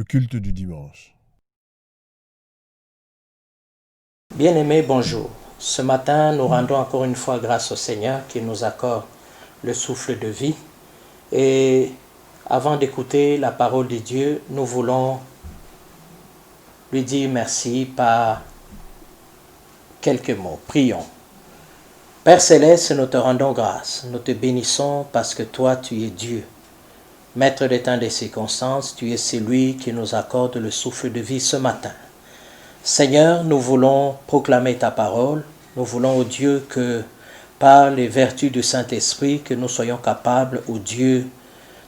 Le culte du dimanche. Bien-aimés, bonjour. Ce matin, nous rendons encore une fois grâce au Seigneur qui nous accorde le souffle de vie. Et avant d'écouter la parole de Dieu, nous voulons lui dire merci par quelques mots. Prions. Père Céleste, nous te rendons grâce. Nous te bénissons parce que toi, tu es Dieu. Maître des temps et des circonstances, tu es celui qui nous accorde le souffle de vie ce matin. Seigneur, nous voulons proclamer ta parole. Nous voulons, ô Dieu, que par les vertus du Saint-Esprit, que nous soyons capables, ô Dieu,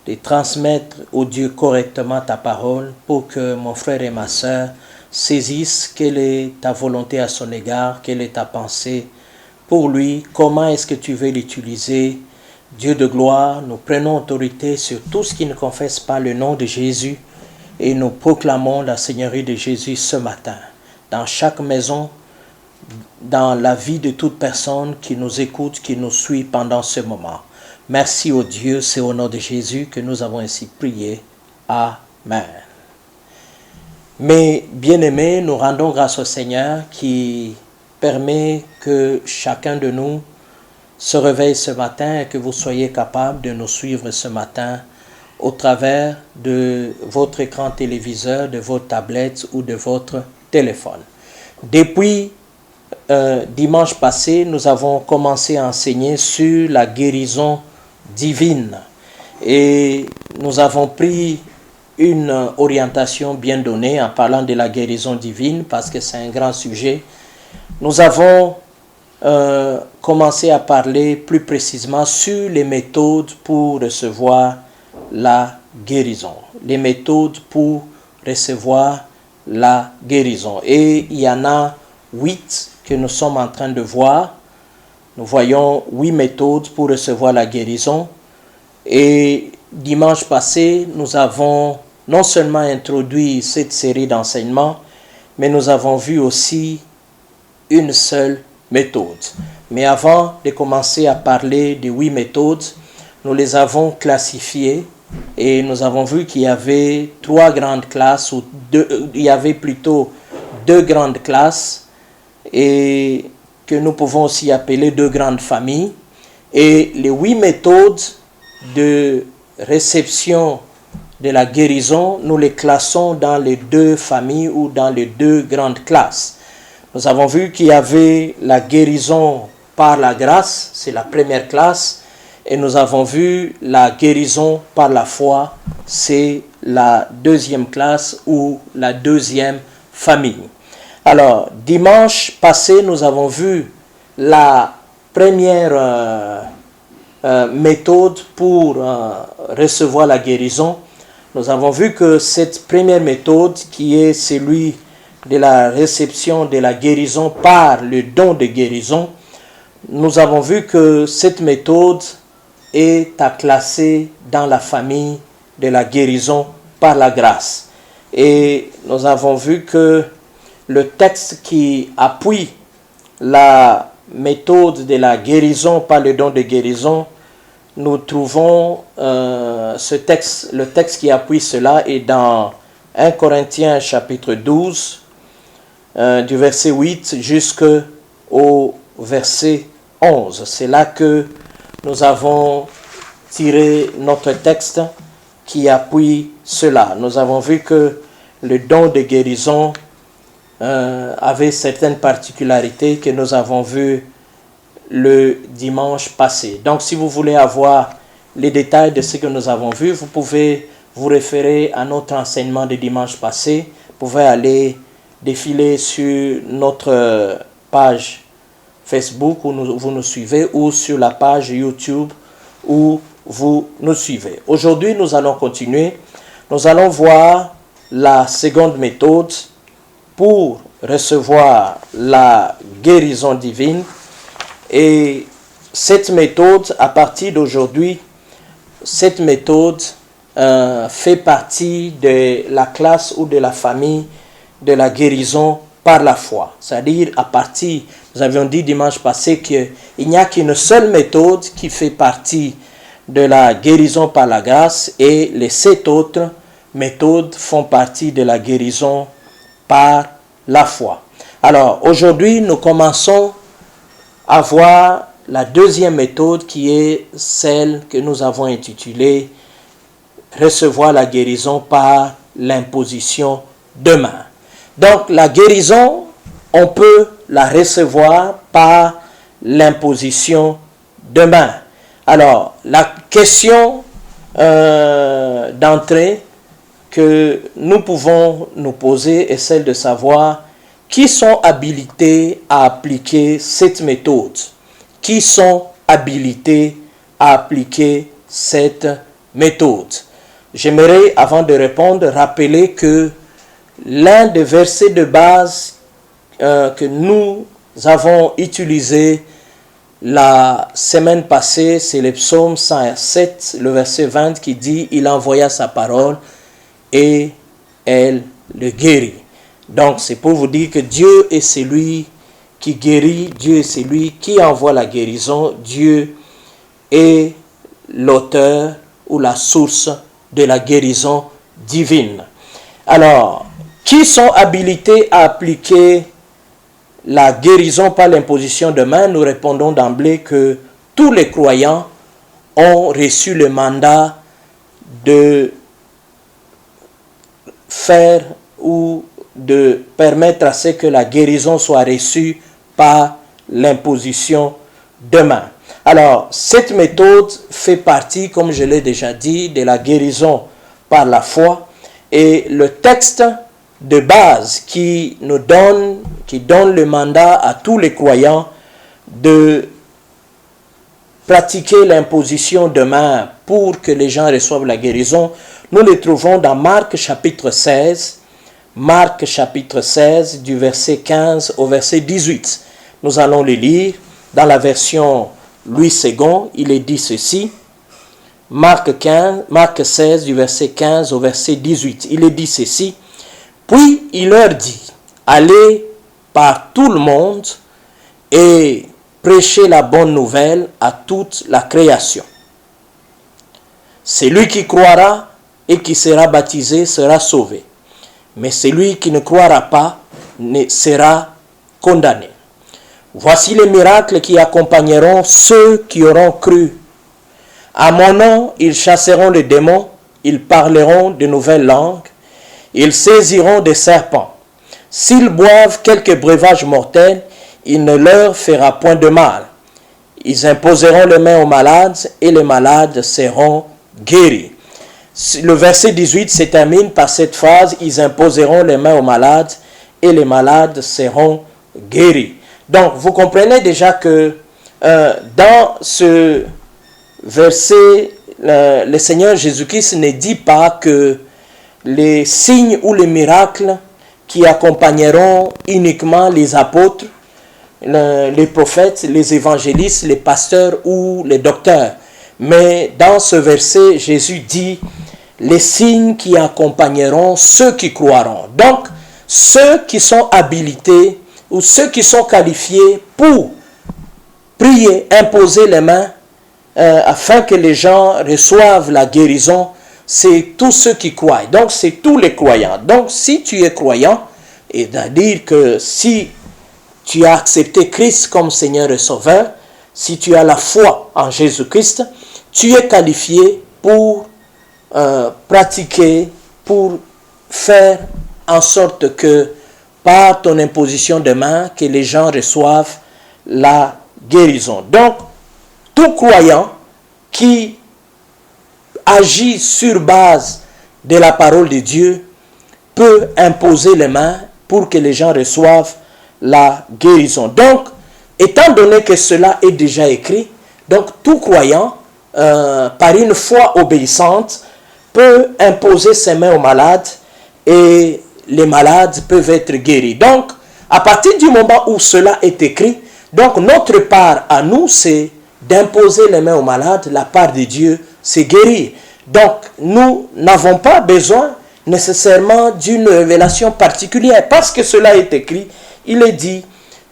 de transmettre, ô Dieu, correctement ta parole pour que mon frère et ma sœur saisissent quelle est ta volonté à son égard, quelle est ta pensée pour lui, comment est-ce que tu veux l'utiliser. Dieu de gloire, nous prenons autorité sur tout ce qui ne confesse pas le nom de Jésus et nous proclamons la Seigneurie de Jésus ce matin. Dans chaque maison, dans la vie de toute personne qui nous écoute, qui nous suit pendant ce moment. Merci au Dieu, c'est au nom de Jésus que nous avons ainsi prié. Amen. Mais bien-aimés, nous rendons grâce au Seigneur qui permet que chacun de nous se réveille ce matin et que vous soyez capables de nous suivre ce matin au travers de votre écran téléviseur, de votre tablette ou de votre téléphone. Depuis dimanche passé, nous avons commencé à enseigner sur la guérison divine et nous avons pris une orientation bien donnée en parlant de la guérison divine parce que c'est un grand sujet. Nous avons commencer à parler plus précisément sur les méthodes pour recevoir la guérison. Les méthodes pour recevoir la guérison. Et il y en a 8 que nous sommes en train de voir. Nous voyons 8 méthodes pour recevoir la guérison. Et dimanche passé, nous avons non seulement introduit cette série d'enseignements, mais nous avons vu aussi une seule méthode. Mais avant de commencer à parler des 8 méthodes, nous les avons classifiées et nous avons vu qu'il y avait 3 grandes classes, ou il y avait plutôt 2 grandes classes et que nous pouvons aussi appeler 2 grandes familles. Et les 8 méthodes de réception de la guérison, nous les classons dans les 2 familles ou dans les 2 grandes classes. Nous avons vu qu'il y avait la guérison par la grâce, c'est la première classe, et nous avons vu la guérison par la foi, c'est la deuxième classe ou la deuxième famille. Alors, dimanche passé, nous avons vu la première méthode pour recevoir la guérison. Nous avons vu que cette première méthode, qui est celui de la réception de la guérison par le don de guérison, nous avons vu que cette méthode est à classer dans la famille de la guérison par la grâce. Et nous avons vu que le texte qui appuie la méthode de la guérison par le don de guérison, nous trouvons le texte qui appuie cela est dans 1 Corinthiens chapitre 12, du verset 8 jusqu'au verset 11. C'est là que nous avons tiré notre texte qui appuie cela. Nous avons vu que le don de guérison avait certaines particularités que nous avons vues le dimanche passé. Donc, si vous voulez avoir les détails de ce que nous avons vu, vous pouvez vous référer à notre enseignement de dimanche passé. Vous pouvez aller défiler sur notre page Facebook où vous nous suivez ou sur la page YouTube où vous nous suivez. Aujourd'hui, nous allons continuer. Nous allons voir la seconde méthode pour recevoir la guérison divine. Et cette méthode, à partir d'aujourd'hui, cette méthode fait partie de la classe ou de la famille de la guérison par la foi. C'est-à-dire, à partir, nous avions dit dimanche passé qu'il n'y a qu'une seule méthode qui fait partie de la guérison par la grâce et les 7 autres méthodes font partie de la guérison par la foi. Alors, aujourd'hui, nous commençons à voir la deuxième méthode qui est celle que nous avons intitulée « Recevoir la guérison par l'imposition de main ». Donc, la guérison, on peut la recevoir par l'imposition de main. Alors, la question d'entrée que nous pouvons nous poser est celle de savoir qui sont habilités à appliquer cette méthode. Qui sont habilités à appliquer cette méthode? J'aimerais, avant de répondre, rappeler que l'un des versets de base que nous avons utilisé la semaine passée, c'est le psaume 107, le verset 20 qui dit « Il envoya sa parole et elle le guérit ». Donc c'est pour vous dire que Dieu est celui qui guérit, Dieu est celui qui envoie la guérison, Dieu est l'auteur ou la source de la guérison divine. Alors, qui sont habilités à appliquer la guérison par l'imposition de main? Nous répondons d'emblée que tous les croyants ont reçu le mandat de faire ou de permettre à ce que la guérison soit reçue par l'imposition de main. Alors, cette méthode fait partie, comme je l'ai déjà dit, de la guérison par la foi. Et le texte de base qui donne le mandat à tous les croyants de pratiquer l'imposition de main pour que les gens reçoivent la guérison, nous le trouvons dans Marc chapitre 16, Marc chapitre 16 du verset 15 au verset 18. Nous allons le lire dans la version Louis II, il est dit ceci. Marc 16 du verset 15 au verset 18, il est dit ceci. Puis il leur dit, allez par tout le monde et prêchez la bonne nouvelle à toute la création. Celui qui croira et qui sera baptisé sera sauvé, mais celui qui ne croira pas sera condamné. Voici les miracles qui accompagneront ceux qui auront cru. À mon nom, ils chasseront les démons, ils parleront de nouvelles langues, ils saisiront des serpents. S'ils boivent quelques breuvages mortels, il ne leur fera point de mal. Ils imposeront les mains aux malades et les malades seront guéris. Le verset 18 se termine par cette phrase, ils imposeront les mains aux malades et les malades seront guéris. Donc, vous comprenez déjà que dans ce verset, le Seigneur Jésus-Christ ne dit pas que les signes ou les miracles qui accompagneront uniquement les apôtres, les prophètes, les évangélistes, les pasteurs ou les docteurs. Mais dans ce verset, Jésus dit les signes qui accompagneront ceux qui croiront. Donc, ceux qui sont habilités ou ceux qui sont qualifiés pour prier, imposer les mains afin que les gens reçoivent la guérison, c'est tous ceux qui croient. Donc, c'est tous les croyants. Donc, si tu es croyant, c'est-à-dire que si tu as accepté Christ comme Seigneur et Sauveur, si tu as la foi en Jésus-Christ, tu es qualifié pour pratiquer, pour faire en sorte que par ton imposition de main, que les gens reçoivent la guérison. Donc, tout croyant qui agit sur base de la parole de Dieu peut imposer les mains pour que les gens reçoivent la guérison. Donc, étant donné que cela est déjà écrit, donc tout croyant, par une foi obéissante, peut imposer ses mains aux malades et les malades peuvent être guéris. Donc, à partir du moment où cela est écrit, donc notre part à nous, c'est d'imposer les mains aux malades. La part de Dieu, c'est guérir. Donc, nous n'avons pas besoin nécessairement d'une révélation particulière. Parce que cela est écrit, il est dit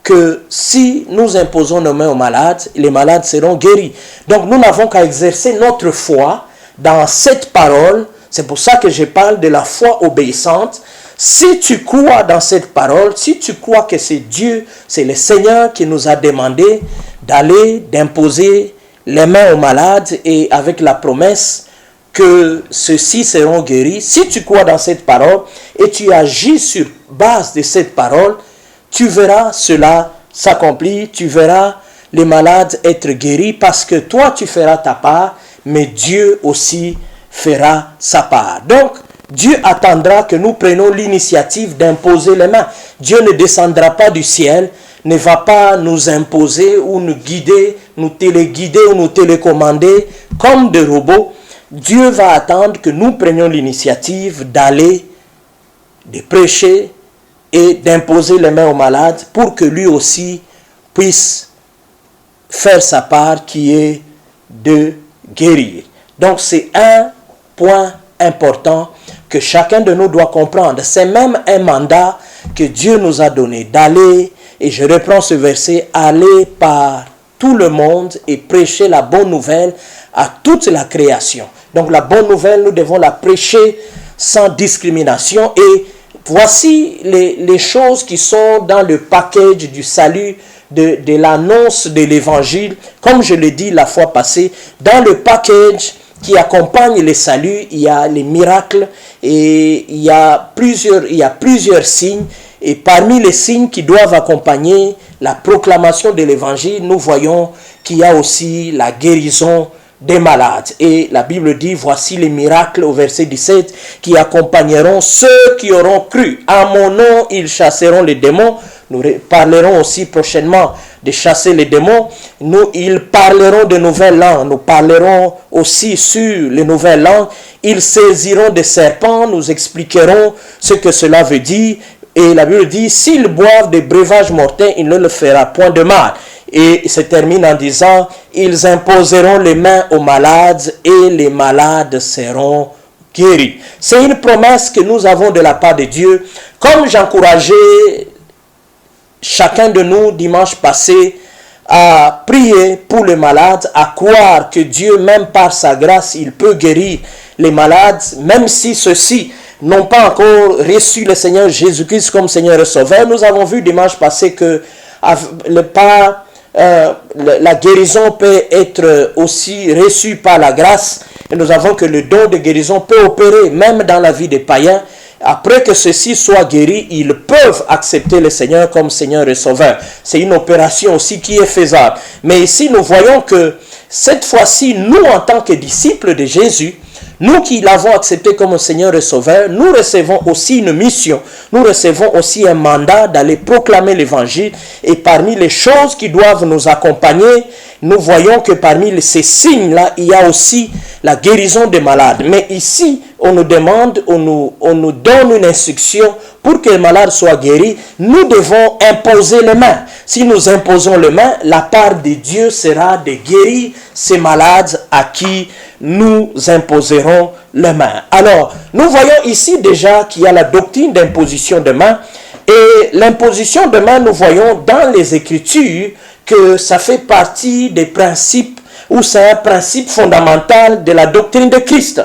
que si nous imposons nos mains aux malades, les malades seront guéris. Donc, nous n'avons qu'à exercer notre foi dans cette parole, C'est pour ça que je parle de la foi obéissante. Si tu crois dans cette parole, si tu crois que c'est Dieu, c'est le Seigneur qui nous a demandé d'aller, d'imposer les mains aux malades et avec la promesse que ceux-ci seront guéris. Si tu crois dans cette parole et tu agis sur base de cette parole, tu verras cela s'accomplir, tu verras les malades être guéris parce que toi tu feras ta part, mais Dieu aussi fera sa part. Donc, Dieu attendra que nous prenions l'initiative d'imposer les mains. Dieu ne descendra pas du ciel, ne va pas nous imposer ou nous guider, nous téléguider ou nous télécommander comme des robots. Dieu va attendre que nous prenions l'initiative d'aller, de prêcher et d'imposer les mains aux malades pour que lui aussi puisse faire sa part qui est de guérir. Donc c'est un point important que chacun de nous doit comprendre. C'est même un mandat que Dieu nous a donné d'aller, et je reprends ce verset, aller par tout le monde et prêcher la bonne nouvelle à toute la création. Donc la bonne nouvelle, nous devons la prêcher sans discrimination. Et voici les choses qui sont dans le package du salut, de l'annonce de l'évangile. Comme je l'ai dit la fois passée, dans le package qui accompagne le salut, il y a les miracles et il y a plusieurs signes. Et parmi les signes qui doivent accompagner la proclamation de l'évangile, nous voyons qu'il y a aussi la guérison des malades. Et la Bible dit, voici les miracles au verset 17 qui accompagneront ceux qui auront cru. À mon nom, ils chasseront les démons. Nous parlerons aussi prochainement de chasser les démons. Ils parleront de nouvelles langues. Nous parlerons aussi sur les nouvelles langues. Ils saisiront des serpents. Nous expliquerons ce que cela veut dire. Et la Bible dit, s'ils boivent des breuvages mortels, il ne leur fera point de mal. Et se termine en disant, ils imposeront les mains aux malades et les malades seront guéris. C'est une promesse que nous avons de la part de Dieu. Comme j'encourageais chacun de nous dimanche passé à prier pour les malades, à croire que Dieu, même par sa grâce, il peut guérir les malades, même si ceux-ci n'ont pas encore reçu le Seigneur Jésus-Christ comme Seigneur et Sauveur. Nous avons vu dimanche passé que la guérison peut être aussi reçue par la grâce. Et nous avons que le don de guérison peut opérer même dans la vie des païens. Après que ceux-ci soient guéris, ils peuvent accepter le Seigneur comme Seigneur et Sauveur. C'est une opération aussi qui est faisable. Mais ici, nous voyons que cette fois-ci, nous en tant que disciples de Jésus, nous qui l'avons accepté comme Seigneur et Sauveur, nous recevons aussi une mission. Nous recevons aussi un mandat d'aller proclamer l'évangile. Et parmi les choses qui doivent nous accompagner, nous voyons que parmi ces signes-là, il y a aussi la guérison des malades. Mais ici, on nous demande, on nous donne une instruction pour que les malades soient guéris. Nous devons imposer les mains. Si nous imposons les mains, la part de Dieu sera de guérir ces malades à qui nous imposerons les mains. Alors, nous voyons ici déjà qu'il y a la doctrine d'imposition de mains. Et l'imposition de mains, nous voyons dans les Écritures que ça fait partie des principes, ou c'est un principe fondamental de la doctrine de Christ.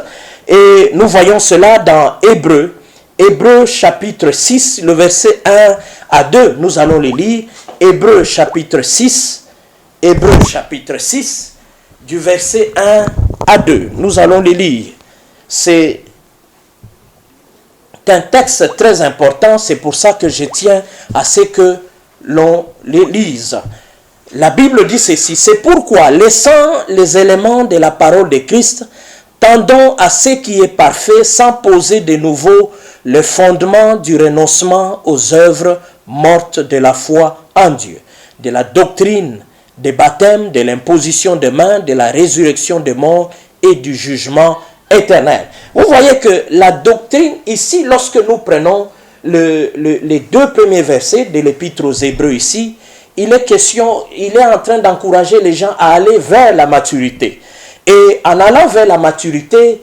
Et nous voyons cela dans Hébreux chapitre 6, le verset 1 à 2. Nous allons les lire. Hébreux chapitre 6, du verset 1 à 2. Nous allons les lire. C'est un texte très important, c'est pour ça que je tiens à ce que l'on les lise. La Bible dit ceci, c'est pourquoi, laissant les éléments de la parole de Christ, tendons à ce qui est parfait, sans poser de nouveau le fondement du renoncement aux œuvres mortes de la foi en Dieu, de la doctrine des baptêmes, de l'imposition des mains, de la résurrection des morts et du jugement éternel. Vous voyez que la doctrine, ici, lorsque nous prenons les deux premiers versets de l'épître aux Hébreux ici, il est en train d'encourager les gens à aller vers la maturité. Et en allant vers la maturité,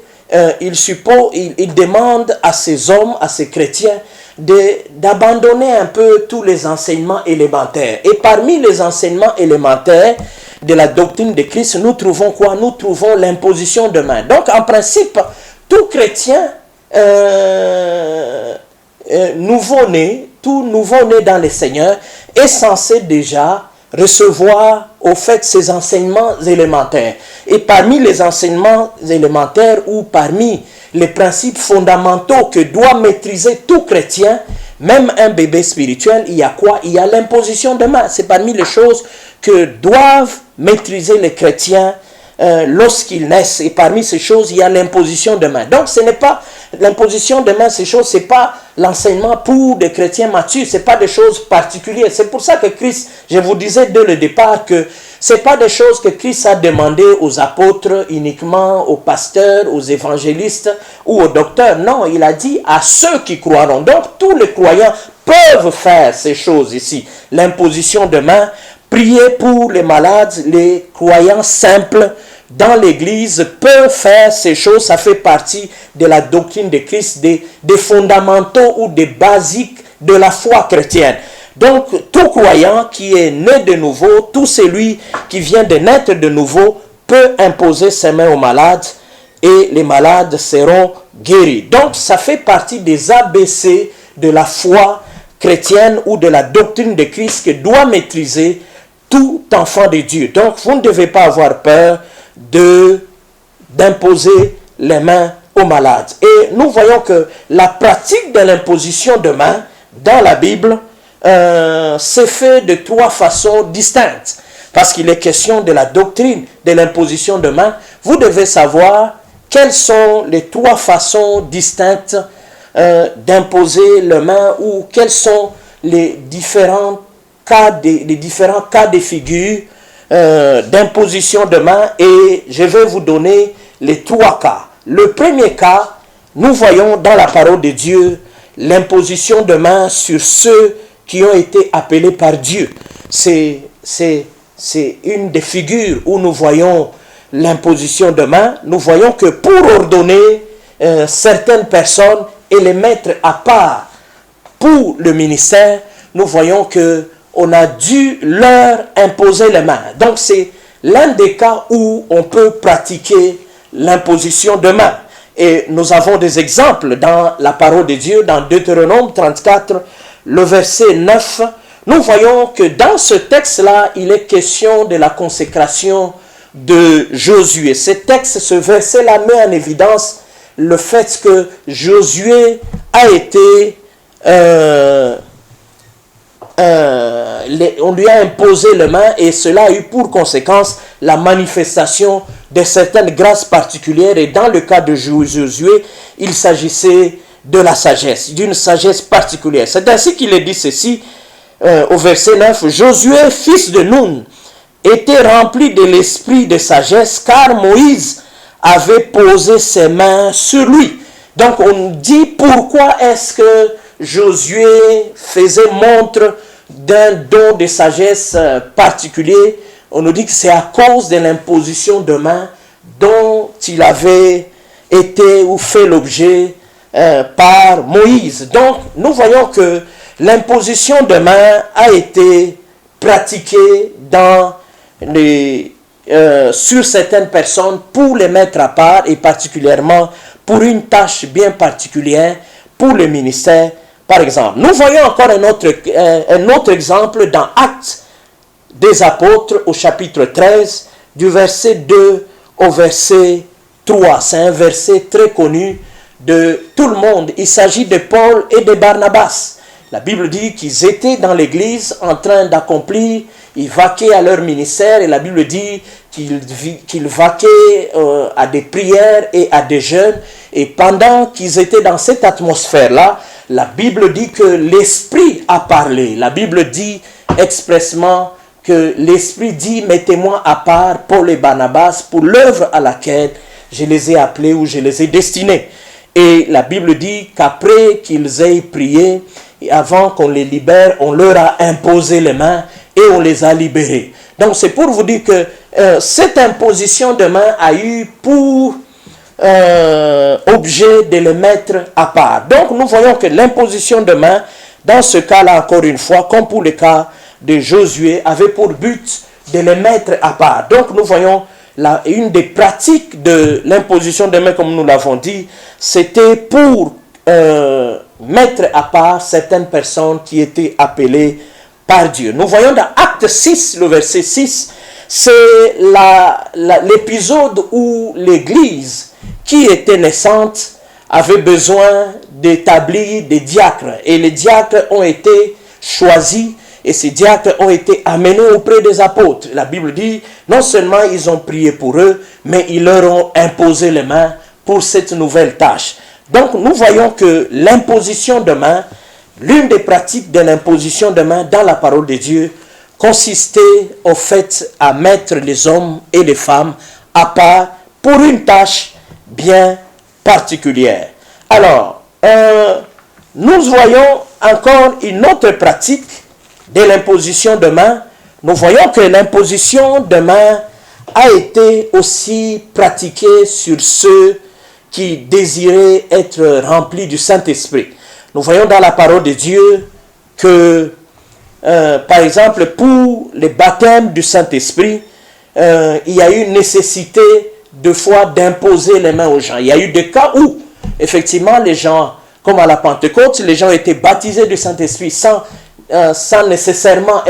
il demande à ces hommes, à ces chrétiens, d'abandonner un peu tous les enseignements élémentaires. Et parmi les enseignements élémentaires de la doctrine de Christ, nous trouvons quoi? Nous trouvons l'imposition de main. Donc, en principe, tout chrétien nouveau-né, tout nouveau-né dans le Seigneur est censé déjà recevoir au fait ces enseignements élémentaires. Et parmi les enseignements élémentaires ou parmi les principes fondamentaux que doit maîtriser tout chrétien, même un bébé spirituel, il y a quoi? Il y a l'imposition de main. C'est parmi les choses que doivent maîtriser les chrétiens lorsqu'ils naissent. Et parmi ces choses, il y a l'imposition de main. Donc ce n'est pas l'imposition de main, ces choses, ce n'est pas l'enseignement pour des chrétiens matures, ce n'est pas des choses particulières. C'est pour ça que Christ, je vous disais dès le départ que ce n'est pas des choses que Christ a demandé aux apôtres uniquement, aux pasteurs, aux évangélistes ou aux docteurs. Non, il a dit à ceux qui croiront. Donc tous les croyants peuvent faire ces choses ici. L'imposition de main, prier pour les malades, les croyants simples dans l'église peuvent faire ces choses. Ça fait partie de la doctrine de Christ, des fondamentaux ou des basiques de la foi chrétienne. Donc, tout croyant qui est né de nouveau, tout celui qui vient de naître de nouveau, peut imposer ses mains aux malades et les malades seront guéris. Donc, ça fait partie des ABC de la foi chrétienne ou de la doctrine de Christ que doit maîtriser tout enfant de Dieu. Donc, vous ne devez pas avoir peur d'imposer les mains aux malades. Et nous voyons que la pratique de l'imposition de mains dans la Bible c'est fait de trois façons distinctes. Parce qu'il est question de la doctrine de l'imposition de main. Vous devez savoir quelles sont les trois façons distinctes d'imposer les mains ou quels sont les différents cas de figure d'imposition de main. Et je vais vous donner les trois cas. Le premier cas, nous voyons dans la parole de Dieu l'imposition de main sur ceux qui ont été appelés par Dieu. C'est une des figures où nous voyons l'imposition de main. Nous voyons que pour ordonner certaines personnes et les mettre à part pour le ministère, nous voyons que on a dû leur imposer les mains. Donc c'est l'un des cas où on peut pratiquer l'imposition de main. Et nous avons des exemples dans la parole de Dieu, dans Deutéronome 34, le verset 9, nous voyons que dans ce texte-là, il est question de la consécration de Josué. Ce texte, ce verset-là met en évidence le fait que Josué a été, on lui a imposé les mains et cela a eu pour conséquence la manifestation de certaines grâces particulières. Et dans le cas de Josué, il s'agissait de la sagesse, d'une sagesse particulière. C'est ainsi qu'il est dit ceci au verset 9. Josué, fils de Nun, était rempli de l'esprit de sagesse, car Moïse avait posé ses mains sur lui. Donc on dit pourquoi est-ce que Josué faisait montre d'un don de sagesse particulier. On nous dit que c'est à cause de l'imposition de main dont il avait été ou fait l'objet par Moïse. Donc, nous voyons que l'imposition de main a été pratiquée sur certaines personnes pour les mettre à part et particulièrement pour une tâche bien particulière pour le ministère. Par exemple, nous voyons encore un autre exemple dans Actes des Apôtres au chapitre 13 du verset 2 au verset 3. C'est un verset très connu de tout le monde. Il s'agit de Paul et de Barnabas. La Bible dit qu'ils étaient dans l'église en train d'accomplir, ils vaquaient à leur ministère et la Bible dit qu'ils vaquaient à des prières et à des jeûnes. Et pendant qu'ils étaient dans cette atmosphère-là, la Bible dit que l'Esprit a parlé. La Bible dit expressement que l'Esprit dit « Mettez-moi à part Paul et Barnabas pour l'œuvre à laquelle je les ai appelés ou je les ai destinés. » Et la Bible dit qu'après qu'ils aient prié, et avant qu'on les libère, on leur a imposé les mains et on les a libérés. Donc c'est pour vous dire que cette imposition de main a eu pour objet de les mettre à part. Donc nous voyons que l'imposition de main, dans ce cas-là encore une fois, comme pour le cas de Josué, avait pour but de les mettre à part. Donc nous voyons une des pratiques de l'imposition de main, comme nous l'avons dit, c'était pour mettre à part certaines personnes qui étaient appelées par Dieu. Nous voyons dans Acte 6, le verset 6, c'est l'épisode où l'Église qui était naissante avait besoin d'établir des diacres. Et les diacres ont été choisis et ces diacres ont été amenés auprès des apôtres. La Bible dit, non seulement ils ont prié pour eux, mais ils leur ont imposé les mains pour cette nouvelle tâche. Donc nous voyons que l'imposition de main, l'une des pratiques de l'imposition de main dans la parole de Dieu, consistait au fait à mettre les hommes et les femmes à part pour une tâche bien particulière. Alors, nous voyons encore une autre pratique de l'imposition de main. Nous voyons que l'imposition de main a été aussi pratiquée sur ceux qui désiraient être remplis du Saint-Esprit. Nous voyons dans la parole de Dieu que, par exemple, pour les baptêmes du Saint-Esprit, il y a eu nécessité de fois d'imposer les mains aux gens. Il y a eu des cas où, effectivement, les gens, comme à la Pentecôte, les gens étaient baptisés du Saint-Esprit sans nécessairement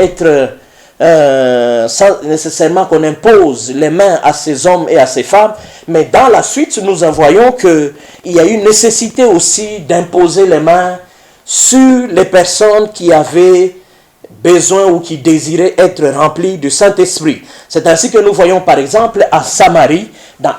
qu'on impose les mains à ces hommes et à ces femmes. Mais dans la suite, nous voyons qu'il y a eu nécessité aussi d'imposer les mains sur les personnes qui avaient besoin ou qui désiraient être remplis du Saint-Esprit. C'est ainsi que nous voyons par exemple à Samarie,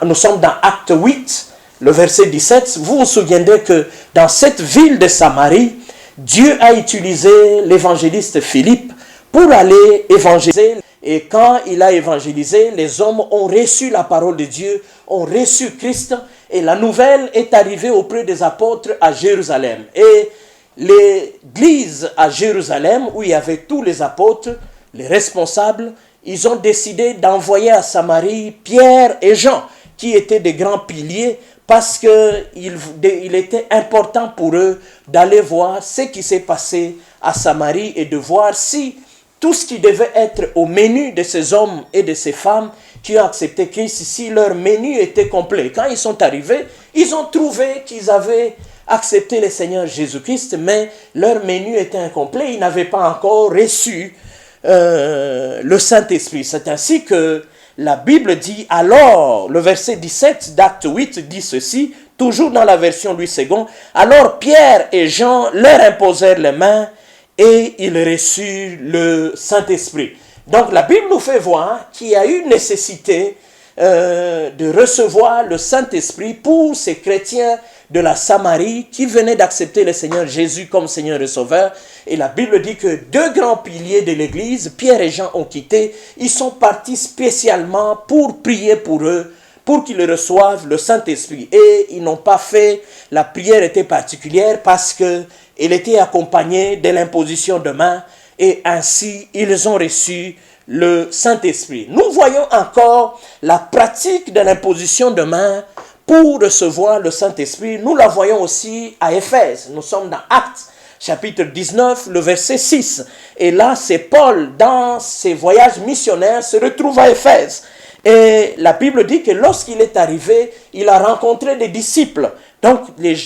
nous sommes dans Acte 8, le verset 17, vous vous souviendrez que dans cette ville de Samarie, Dieu a utilisé l'évangéliste Philippe pour aller évangéliser. Et quand il a évangélisé, les hommes ont reçu la parole de Dieu, ont reçu Christ, et la nouvelle est arrivée auprès des apôtres à Jérusalem. Et l'église à Jérusalem, où il y avait tous les apôtres, les responsables, ils ont décidé d'envoyer à Samarie Pierre et Jean, qui étaient des grands piliers, parce qu'il était important pour eux d'aller voir ce qui s'est passé à Samarie et de voir si tout ce qui devait être au menu de ces hommes et de ces femmes qui ont accepté Christ, si leur menu était complet. Quand ils sont arrivés, ils ont trouvé qu'ils avaient accepté le Seigneur Jésus-Christ, mais leur menu était incomplet. Ils n'avaient pas encore reçu le Saint-Esprit. C'est ainsi que la Bible dit, alors, le verset 17 d'Acte 8 dit ceci, toujours dans la version Louis II, alors Pierre et Jean leur imposèrent les mains et ils reçurent le Saint-Esprit. Donc la Bible nous fait voir qu'il y a eu nécessité de recevoir le Saint-Esprit pour ces chrétiens de la Samarie qui venaient d'accepter le Seigneur Jésus comme Seigneur et Sauveur. Et la Bible dit que deux grands piliers de l'Église, Pierre et Jean, ont quitté. Ils sont partis spécialement pour prier pour eux, pour qu'ils reçoivent le Saint-Esprit. Et ils n'ont pas fait, la prière était particulière parce qu'elle était accompagnée de l'imposition de main. Et ainsi, ils ont reçu le Saint-Esprit. Nous voyons encore la pratique de l'imposition de main pour recevoir le Saint-Esprit. Nous la voyons aussi à Éphèse. Nous sommes dans Actes, chapitre 19, le verset 6. Et là, c'est Paul, dans ses voyages missionnaires, se retrouve à Éphèse. Et la Bible dit que lorsqu'il est arrivé, il a rencontré des disciples. Donc,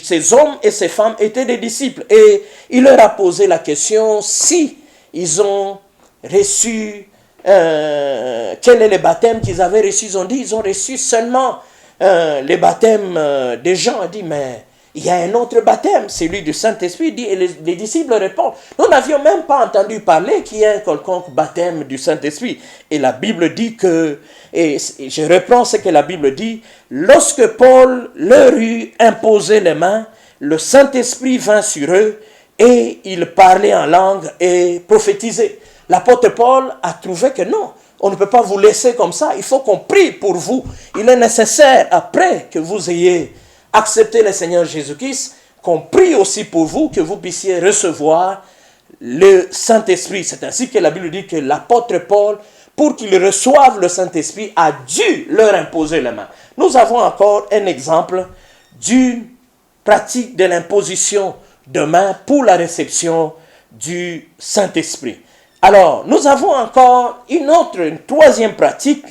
ces hommes et ces femmes étaient des disciples. Et il leur a posé la question si ils ont reçu, quel est le baptême qu'ils avaient reçu. Ils ont dit, ils ont reçu seulement les baptêmes des gens. Il dit, mais il y a un autre baptême, celui du Saint-Esprit. Et les disciples répondent, nous n'avions même pas entendu parler qu'il y ait un quelconque baptême du Saint-Esprit. Et la Bible dit que, et je reprends ce que la Bible dit, lorsque Paul leur eut imposé les mains, le Saint-Esprit vint sur eux et ils parlaient en langue et prophétisaient. L'apôtre Paul a trouvé que non, on ne peut pas vous laisser comme ça, il faut qu'on prie pour vous. Il est nécessaire, après que vous ayez accepté le Seigneur Jésus-Christ, qu'on prie aussi pour vous, que vous puissiez recevoir le Saint-Esprit. C'est ainsi que la Bible dit que l'apôtre Paul, pour qu'il reçoive le Saint-Esprit, a dû leur imposer les mains. Nous avons encore un exemple d'une pratique de l'imposition de main pour la réception du Saint-Esprit. Alors, nous avons encore une troisième pratique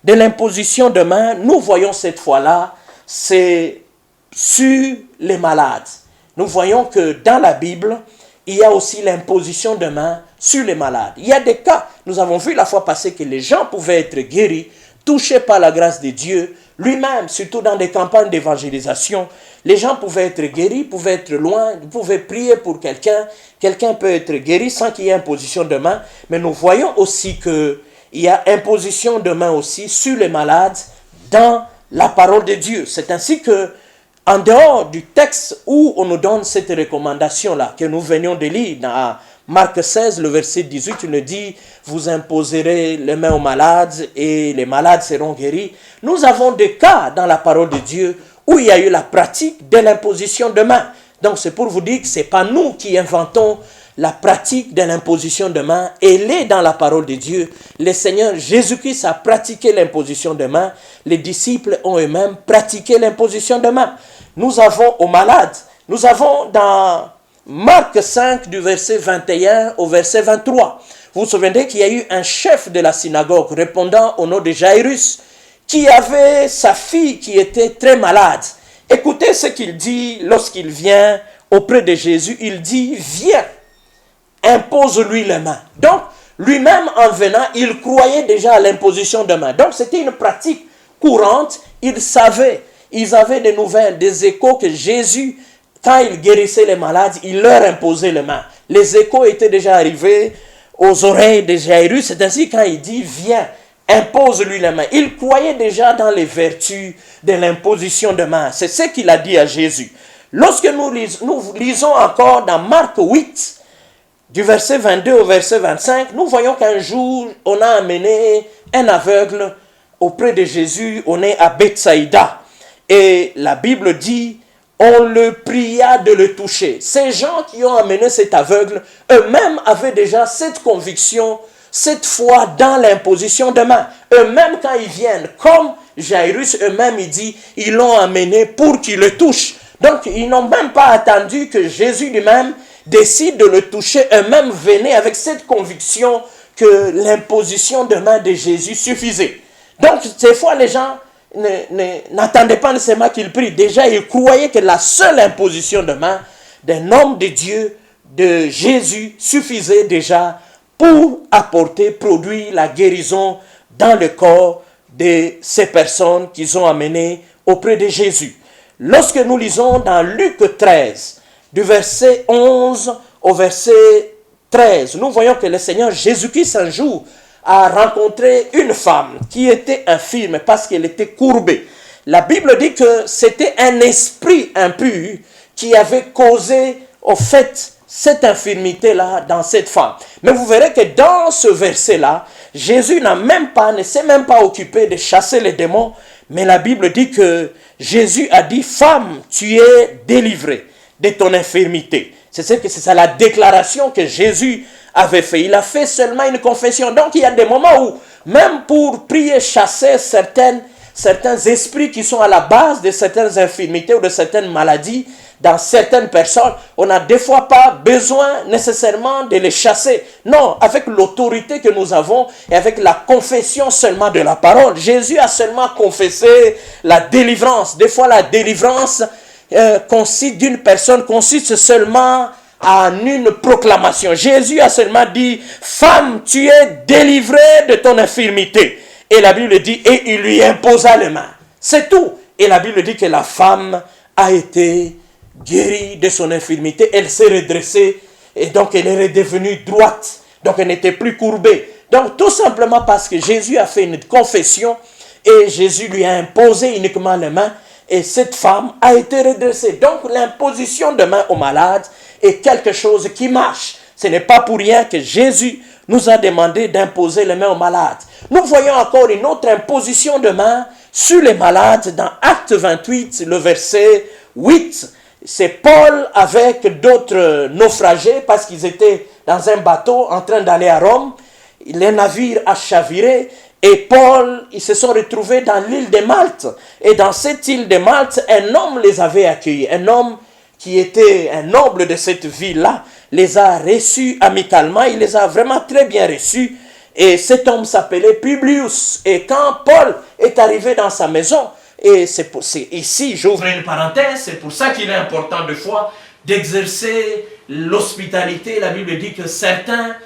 de l'imposition de main, nous voyons cette fois-là, c'est sur les malades. Nous voyons que dans la Bible, il y a aussi l'imposition de main sur les malades. Il y a des cas, nous avons vu la fois passée que les gens pouvaient être guéris, touchés par la grâce de Dieu, lui-même, surtout dans des campagnes d'évangélisation, les gens pouvaient être guéris, pouvaient être loin, pouvaient prier pour quelqu'un, quelqu'un peut être guéri sans qu'il y ait imposition de main, mais nous voyons aussi qu'il y a imposition de main aussi sur les malades dans la parole de Dieu. C'est ainsi que, en dehors du texte où on nous donne cette recommandation-là, que nous venions de lire dans Marc 16, le verset 18, il nous dit « Vous imposerez les mains aux malades et les malades seront guéris ». Nous avons des cas dans la parole de Dieu où il y a eu la pratique de l'imposition de main. Donc c'est pour vous dire que ce n'est pas nous qui inventons la pratique de l'imposition de main. Elle est dans la parole de Dieu. Le Seigneur Jésus-Christ a pratiqué l'imposition de main. Les disciples ont eux-mêmes pratiqué l'imposition de main. Nous avons aux malades, nous avons dans Marc 5 du verset 21 au verset 23. Vous vous souvenez qu'il y a eu un chef de la synagogue répondant au nom de Jairus qui avait sa fille qui était très malade. Écoutez ce qu'il dit lorsqu'il vient auprès de Jésus. Il dit, viens, impose-lui les mains. Donc, lui-même en venant, il croyait déjà à l'imposition de main. Donc, c'était une pratique courante. Il savait, ils avaient des nouvelles, des échos que Jésus, quand il guérissait les malades, il leur imposait les mains. Les échos étaient déjà arrivés aux oreilles de Jairus. C'est ainsi quand il dit, viens, impose-lui les mains. Il croyait déjà dans les vertus de l'imposition de main. C'est ce qu'il a dit à Jésus. Lorsque nous lisons encore dans Marc 8, du verset 22 au verset 25, nous voyons qu'un jour, on a amené un aveugle auprès de Jésus. On est à Bethsaïda. Et la Bible dit, on le pria de le toucher. Ces gens qui ont amené cet aveugle, eux-mêmes avaient déjà cette conviction, cette foi dans l'imposition de main. Eux-mêmes, quand ils viennent, comme Jairus, eux-mêmes, il dit, ils l'ont amené pour qu'il le touche. Donc, ils n'ont même pas attendu que Jésus lui-même décide de le toucher. Eux-mêmes venaient avec cette conviction que l'imposition de main de Jésus suffisait. Donc, ces fois, les gens n'attendaient pas nécessairement qu'il prie. Déjà, ils croyaient que la seule imposition de main d'un homme de Dieu, de Jésus, suffisait déjà pour apporter, produire la guérison dans le corps de ces personnes qu'ils ont amenées auprès de Jésus. Lorsque nous lisons dans Luc 13, du verset 11 au verset 13, nous voyons que le Seigneur Jésus-Christ un jour a rencontré une femme qui était infirme parce qu'elle était courbée. La Bible dit que c'était un esprit impur qui avait causé au fait cette infirmité-là dans cette femme. Mais vous verrez que dans ce verset-là, Jésus ne s'est même pas occupé de chasser les démons, mais la Bible dit que Jésus a dit, femme, tu es délivrée de ton infirmité. C'est ça la déclaration que Jésus avait fait. Il a fait seulement une confession. Donc il y a des moments où, même pour prier, chasser certains esprits qui sont à la base de certaines infirmités ou de certaines maladies, dans certaines personnes, on n'a des fois pas besoin nécessairement de les chasser. Non, avec l'autorité que nous avons et avec la confession seulement de la parole. Jésus a seulement confessé la délivrance. Des fois, la délivrance d'une personne consiste seulement en une proclamation. Jésus a seulement dit, femme, tu es délivrée de ton infirmité. Et la Bible dit, et il lui imposa les mains. C'est tout. Et la Bible dit que la femme a été guérie de son infirmité. Elle s'est redressée et donc elle est redevenue droite. Donc elle n'était plus courbée. Donc tout simplement parce que Jésus a fait une confession et Jésus lui a imposé uniquement les mains. Et cette femme a été redressée. Donc l'imposition de main aux malades est quelque chose qui marche. Ce n'est pas pour rien que Jésus nous a demandé d'imposer les mains aux malades. Nous voyons encore une autre imposition de main sur les malades dans Acte 28, le verset 8. C'est Paul avec d'autres naufragés parce qu'ils étaient dans un bateau en train d'aller à Rome. Le navire a chaviré. Et Paul, ils se sont retrouvés dans l'île de Malte. Et dans cette île de Malte, un homme les avait accueillis. Un homme qui était un noble de cette ville-là, les a reçus amicalement. Il les a vraiment très bien reçus. Et cet homme s'appelait Publius. Et quand Paul est arrivé dans sa maison, et ici, j'ouvre une parenthèse, c'est pour ça qu'il est important de fois d'exercer l'hospitalité. La Bible dit que certains,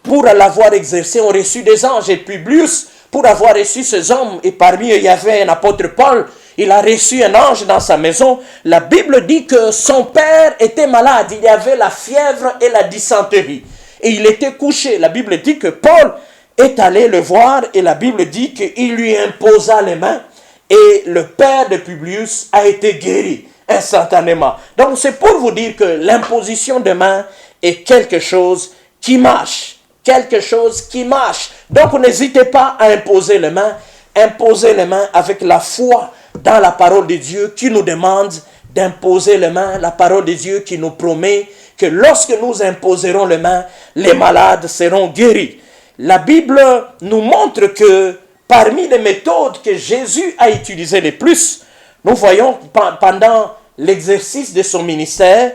pour l'avoir exercé, ont reçu des anges. Et Publius, pour avoir reçu ces hommes, et parmi eux, il y avait un apôtre Paul, il a reçu un ange dans sa maison. La Bible dit que son père était malade. Il y avait la fièvre et la dysenterie. Et il était couché. La Bible dit que Paul est allé le voir et la Bible dit qu'il lui imposa les mains et le père de Publius a été guéri instantanément. Donc c'est pour vous dire que l'imposition de mains est quelque chose qui marche. Quelque chose qui marche. Donc n'hésitez pas à imposer les mains. Imposer les mains avec la foi dans la parole de Dieu qui nous demande d'imposer les mains. La parole de Dieu qui nous promet que lorsque nous imposerons les mains, les malades seront guéris. La Bible nous montre que parmi les méthodes que Jésus a utilisées les plus, nous voyons pendant l'exercice de son ministère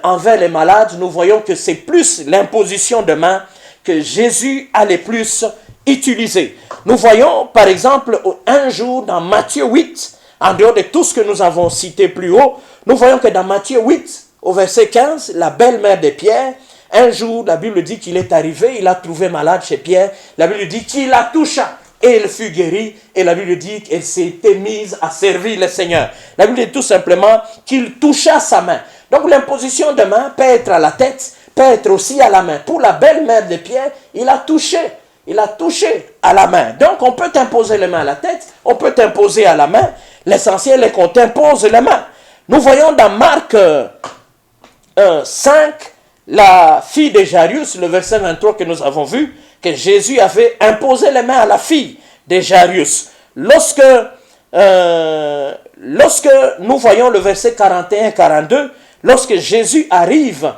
envers les malades, nous voyons que c'est plus l'imposition de mains que Jésus a les plus utilisé. Nous voyons par exemple un jour dans Matthieu 8, en dehors de tout ce que nous avons cité plus haut, nous voyons que dans Matthieu 8, au verset 15, la belle-mère de Pierre, un jour, la Bible dit qu'il est arrivé, il a trouvé malade chez Pierre, la Bible dit qu'il la toucha et il fut guéri, et la Bible dit qu'elle s'était mise à servir le Seigneur. La Bible dit tout simplement qu'il toucha sa main. Donc l'imposition de main peut être à la tête, peut être aussi à la main. Pour la belle-mère de Pierre, il a touché à la main. Donc on peut imposer les mains à la tête, on peut imposer à la main. L'essentiel est qu'on t'impose les mains. Nous voyons dans Marc 5, la fille de Jairus, le verset 23 que nous avons vu, que Jésus avait imposé les mains à la fille de Jairus. Lorsque nous voyons le verset 41-42, lorsque Jésus arrive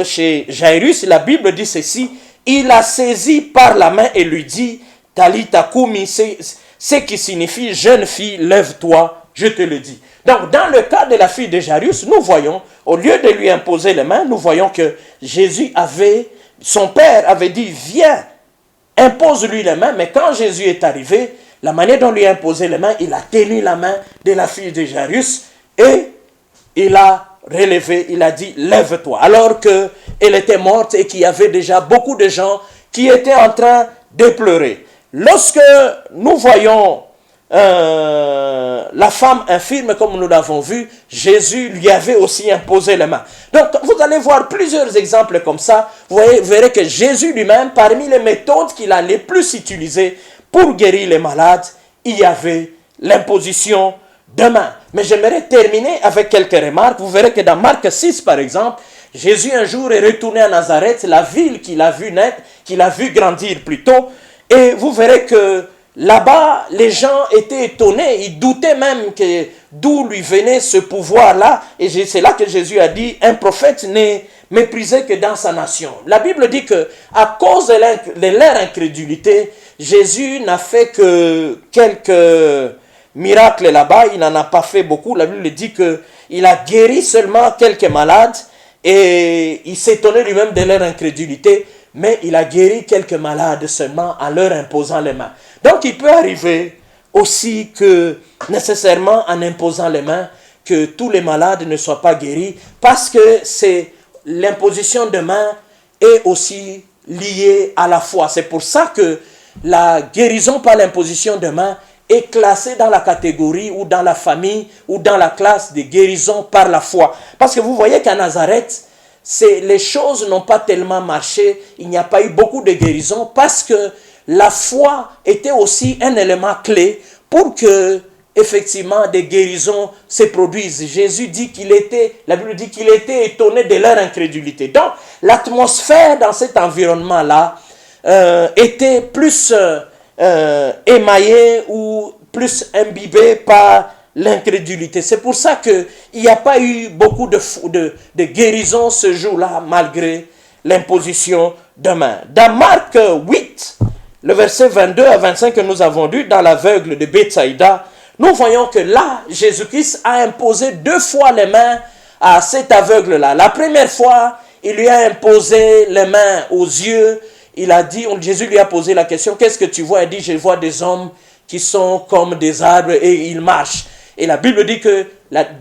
chez Jairus, la Bible dit ceci, il la saisit par la main et lui dit, Talita Kumi, ce qui signifie, jeune fille, lève-toi, je te le dis. Donc, dans le cas de la fille de Jairus, nous voyons, au lieu de lui imposer les mains, nous voyons que son père avait dit, viens, impose-lui les mains. Mais quand Jésus est arrivé, la manière dont lui a imposé les mains, il a tenu la main de la fille de Jairus et il a relevé, il a dit, lève-toi. Alors qu'elle était morte et qu'il y avait déjà beaucoup de gens qui étaient en train de pleurer. Lorsque nous voyons la femme infirme, comme nous l'avons vu, Jésus lui avait aussi imposé les mains. Donc, vous allez voir plusieurs exemples comme ça. Vous verrez que Jésus lui-même, parmi les méthodes qu'il a les plus utilisées pour guérir les malades, il y avait l'imposition de mains. Mais j'aimerais terminer avec quelques remarques. Vous verrez que dans Marc 6, par exemple, Jésus un jour est retourné à Nazareth, la ville qu'il a vu naître, qu'il a vu grandir plutôt, et vous verrez que là-bas, les gens étaient étonnés, ils doutaient même que d'où lui venait ce pouvoir-là. Et c'est là que Jésus a dit, un prophète n'est méprisé que dans sa nation. La Bible dit que à cause de leur incrédulité, Jésus n'a fait que quelques miracles là-bas, il n'en a pas fait beaucoup. La Bible dit qu'il a guéri seulement quelques malades et il s'étonnait lui-même de leur incrédulité. Mais il a guéri quelques malades seulement en leur imposant les mains. Donc il peut arriver aussi que nécessairement en imposant les mains, que tous les malades ne soient pas guéris, parce que c'est l'imposition de mains est aussi liée à la foi. C'est pour ça que la guérison par l'imposition de mains est classée dans la catégorie ou dans la famille ou dans la classe de guérison par la foi. Parce que vous voyez qu'à Nazareth, les choses n'ont pas tellement marché, il n'y a pas eu beaucoup de guérisons parce que la foi était aussi un élément clé pour que effectivement des guérisons se produisent. Jésus dit la Bible dit qu'il était étonné de leur incrédulité. Donc l'atmosphère dans cet environnement-là était plus émaillée ou plus imbibée par l'incrédulité. C'est pour ça qu'il n'y a pas eu beaucoup de guérisons ce jour-là, malgré l'imposition de main. Dans Marc 8, le verset 22 à 25 que nous avons lu, dans l'aveugle de Bethsaïda, nous voyons que là, Jésus-Christ a imposé 2 fois les mains à cet aveugle-là. La première fois, il lui a imposé les mains aux yeux, il a dit, Jésus lui a posé la question, qu'est-ce que tu vois? Il dit, je vois des hommes qui sont comme des arbres et ils marchent. Et la Bible dit que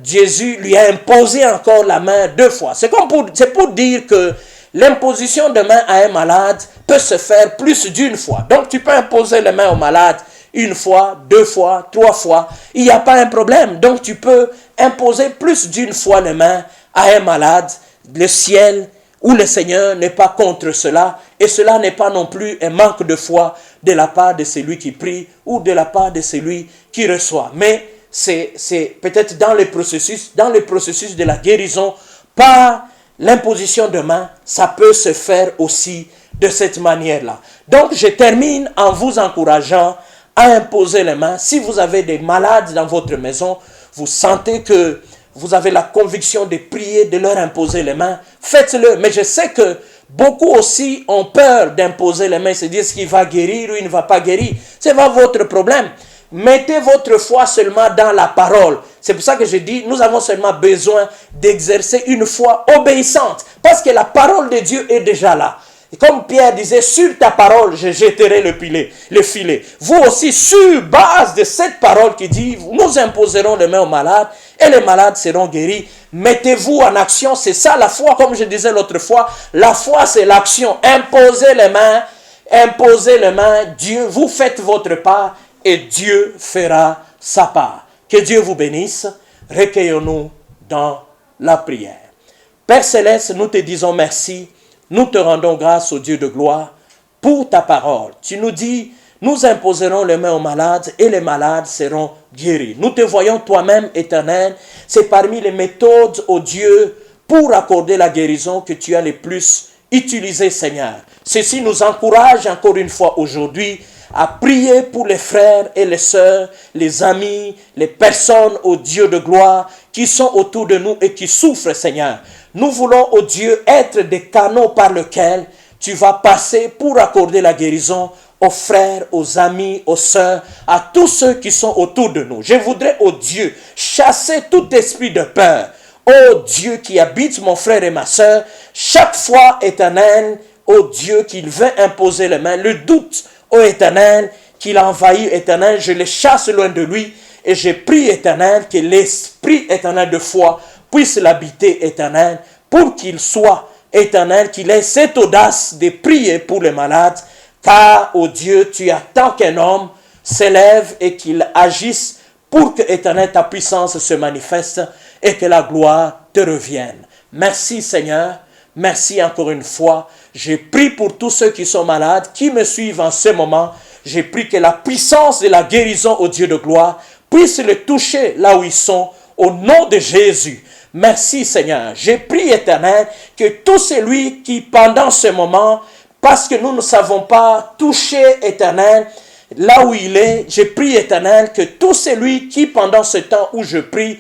Jésus lui a imposé encore la main 2 fois. C'est pour dire que l'imposition de main à un malade peut se faire plus d'1 fois. Donc tu peux imposer les mains au malade 1 fois, 2 fois, 3 fois. Il n'y a pas un problème. Donc tu peux imposer plus d'1 fois les mains à un malade. Le ciel ou le Seigneur n'est pas contre cela. Et cela n'est pas non plus un manque de foi de la part de celui qui prie ou de la part de celui qui reçoit. Mais c'est peut-être dans le processus de la guérison, par l'imposition de main, ça peut se faire aussi de cette manière-là. Donc, je termine en vous encourageant à imposer les mains. Si vous avez des malades dans votre maison, vous sentez que vous avez la conviction de prier, de leur imposer les mains, faites-le. Mais je sais que beaucoup aussi ont peur d'imposer les mains, se disent qu'il va guérir ou il ne va pas guérir. Ce n'est pas votre problème. Mettez votre foi seulement dans la parole. C'est pour ça que je dis, nous avons seulement besoin d'exercer une foi obéissante. Parce que la parole de Dieu est déjà là. Et comme Pierre disait, sur ta parole, je jetterai le filet. Vous aussi, sur base de cette parole qui dit, nous imposerons les mains aux malades et les malades seront guéris. Mettez-vous en action. C'est ça la foi, comme je disais l'autre fois. La foi, c'est l'action. Imposez les mains. Dieu, vous faites votre part. Et Dieu fera sa part. Que Dieu vous bénisse. Recueillons-nous dans la prière. Père Céleste, nous te disons merci. Nous te rendons grâce au Dieu de gloire pour ta parole. Tu nous dis, nous imposerons les mains aux malades et les malades seront guéris. Nous te voyons toi-même, Éternel. C'est parmi les méthodes, ô Dieu, pour accorder la guérison que tu as le plus utilisé, Seigneur. Ceci nous encourage encore une fois aujourd'hui à prier pour les frères et les sœurs, les amis, les personnes, ô Dieu de gloire, qui sont autour de nous et qui souffrent, Seigneur. Nous voulons, ô Dieu, être des canaux par lesquels tu vas passer pour accorder la guérison aux frères, aux amis, aux sœurs, à tous ceux qui sont autour de nous. Je voudrais, ô Dieu, chasser tout esprit de peur. Ô Dieu qui habite mon frère et ma sœur, chaque fois, Éternel, ô Dieu, qu'il veut imposer les mains, le doute, ô Éternel, qu'il a envahi, Éternel, je le chasse loin de lui et je prie, Éternel, que l'esprit éternel de foi puisse l'habiter, Éternel, pour qu'il soit, Éternel, qu'il ait cette audace de prier pour les malades, car, ô Dieu, tu attends qu'un homme s'élève et qu'il agisse pour que, Éternel, ta puissance se manifeste et que la gloire te revienne. Merci, Seigneur. Merci encore une fois. Je prie pour tous ceux qui sont malades, qui me suivent en ce moment. Je prie que la puissance de la guérison au Dieu de gloire puisse les toucher là où ils sont, au nom de Jésus. Merci Seigneur. Je prie, Éternel, que tout celui qui pendant ce moment, parce que nous ne savons pas toucher, Éternel, là où il est, je prie, Éternel, que tout celui qui pendant ce temps où je prie,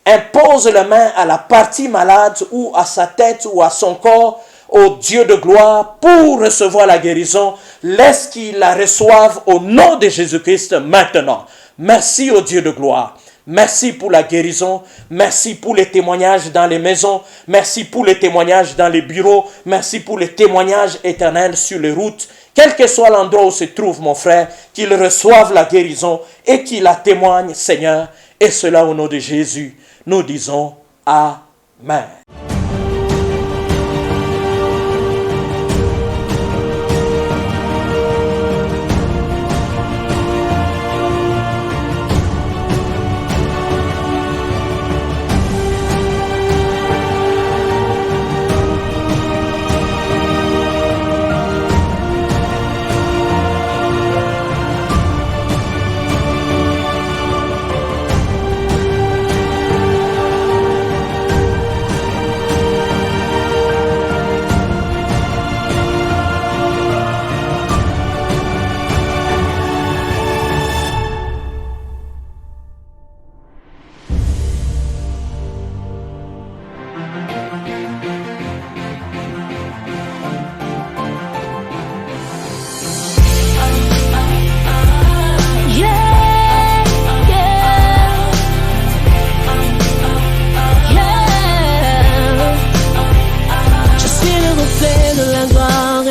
impose la main à la partie malade ou à sa tête ou à son corps, au Dieu de gloire, pour recevoir la guérison, laisse qu'il la reçoive au nom de Jésus-Christ maintenant. Merci au Dieu de gloire. Merci pour la guérison. Merci pour les témoignages dans les maisons. Merci pour les témoignages dans les bureaux. Merci pour les témoignages éternels sur les routes. Quel que soit l'endroit où se trouve mon frère, qu'il reçoive la guérison et qu'il la témoigne, Seigneur. Et cela au nom de Jésus. Nous disons Amen.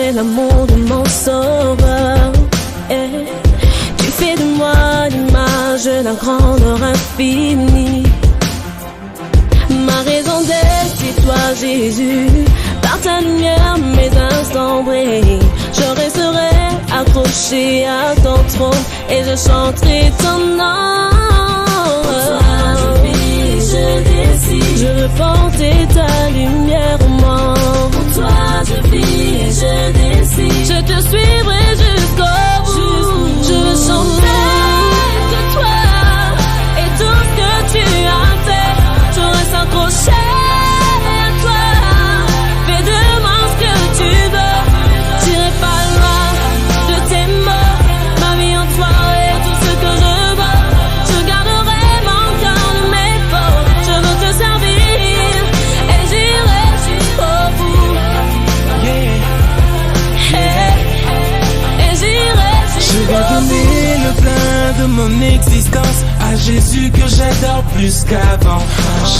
et l'amour de mon sauveur. Et tu fais de moi l'image d'un grandeur infinie. Ma raison d'être, c'est toi Jésus. Par ta lumière mes instants brillent. Je resterai accroché à ton trône et je chanterai ton nom. Pour toi je vis, je décide. Je veux porter ta lumière au monde. Pour toi je vis, je décide. Je te suivrai jusqu'au bout. Je veux chanter de toi et tout ce que tu as fait. Je reste accroché à toi. Fais de moi ce que tu veux. J'irai pas loin de tes mots. Ma vie en toi est tout ce que je veux. Je garderai mon cœur de mes fautes. Je veux te servir et j'irai jusqu'au bout. Et j'irai Je jusqu'au vais bout. donner le plein de mon existence à Jésus que j'adore plus qu'avant.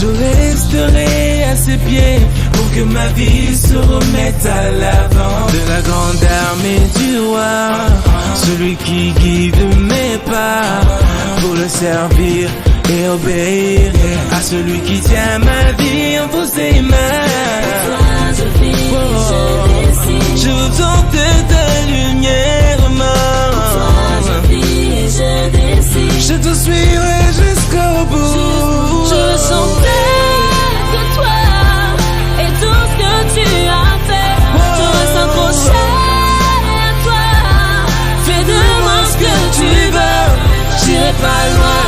Je resterai à ses pieds pour que ma vie se remette à l'avant. De la grande armée du roi, celui qui guide mes pas, pour le servir et obéir à celui qui tient ma vie entre ses mains. Je vis, je décide. Je veux tenter ta lumière, Je vis, je décide. je te suivrai jusqu'au bout. Je veux chanter de toi et tout ce que tu as fait. Je reste accroché à toi. Fais de moi ce que tu veux. J'irai pas loin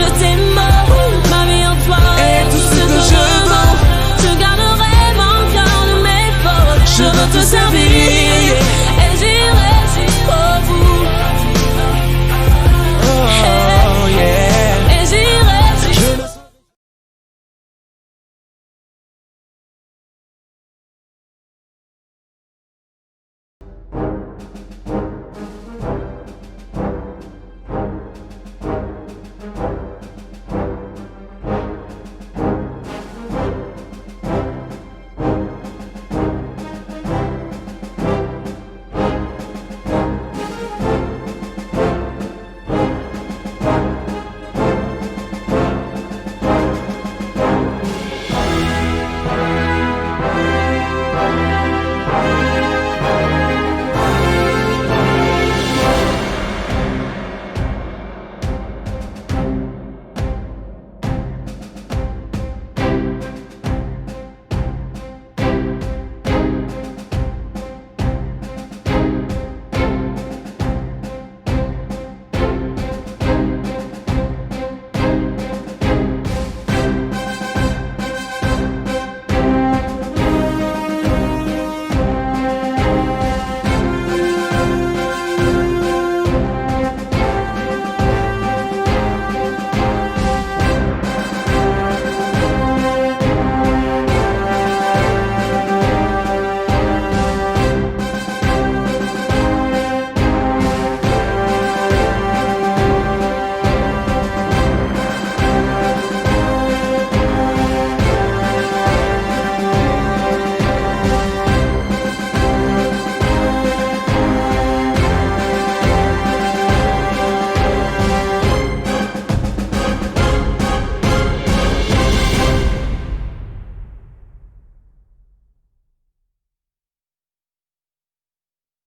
de tes mots. Ma vie en toi est tout ce que je veux. Je garderai mon cœur de mes fautes. Je veux te servir